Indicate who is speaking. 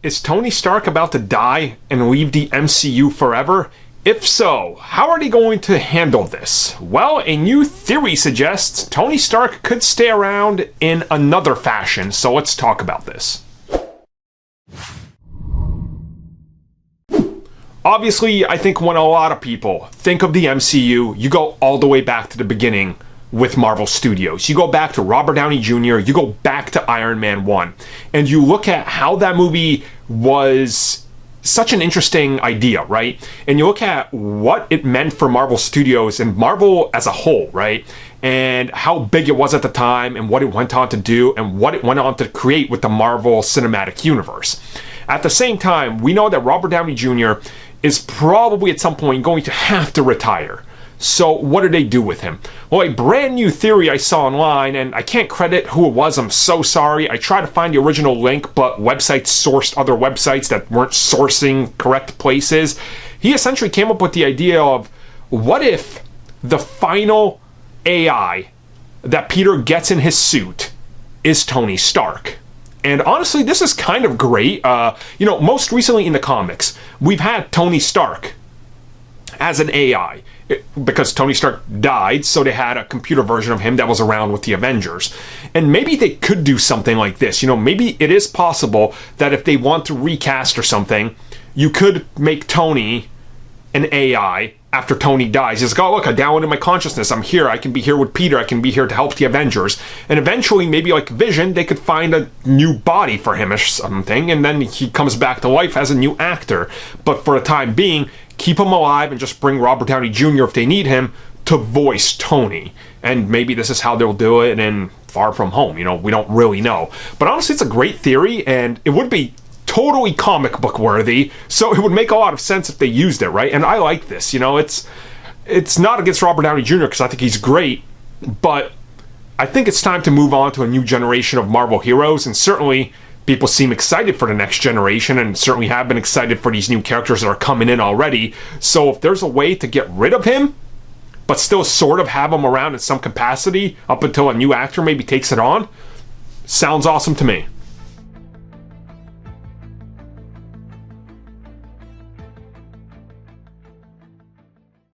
Speaker 1: Is Tony Stark about to die and leave the MCU forever? If so, how are they going to handle this? Well, a new theory suggests Tony Stark could stay around in another fashion, so let's talk about this. Obviously, I think when a lot of people think of the MCU, you go all the way back to the beginning with Marvel Studios. You go back to Robert Downey Jr., you go back to Iron Man 1, and you look at how that movie was such an interesting idea, right? And you look at what it meant for Marvel Studios and Marvel as a whole, right? And how big it was at the time and what it went on to do and what it went on to create with the Marvel Cinematic Universe. At the same time, we know that Robert Downey Jr. is probably at some point going to have to retire. So what do they do with him? Well, a brand new theory I saw online, and I can't credit who it was, I'm so sorry. I tried to find the original link, but websites sourced other websites that weren't sourcing correct places. He essentially came up with the idea of, what if the final AI that Peter gets in his is Tony Stark? And honestly, this is kind of great. Most recently in the comics, we've had Tony Stark as an AI. Because Tony Stark died, so they had a computer version of him that was around with the Avengers. And maybe they could do something like this. Maybe it is possible that if they want to recast or something, you could make Tony an AI after Tony dies. He's like, oh, look, I downloaded my consciousness. I'm here. I can be here with Peter. I can be here to help the Avengers. And eventually, maybe like Vision, they could find a new body for him or something. And then he comes back to life as a new actor. But for the time being, keep him alive and just bring Robert Downey Jr. if they need him to voice Tony. And maybe this is how they'll do it in Far From Home. We don't really know. But honestly, it's a great theory, and it would be totally comic book worthy, so it would make a lot of sense if they used it, right? And I like this. It's not against Robert Downey Jr. because I think he's great, but I think it's time to move on to a new generation of Marvel heroes, and certainly people seem excited for the next generation and certainly have been excited for these new characters that are coming in already. So if there's a way to get rid of him, but still sort of have him around in some capacity up until a new actor maybe takes it on, sounds awesome to me.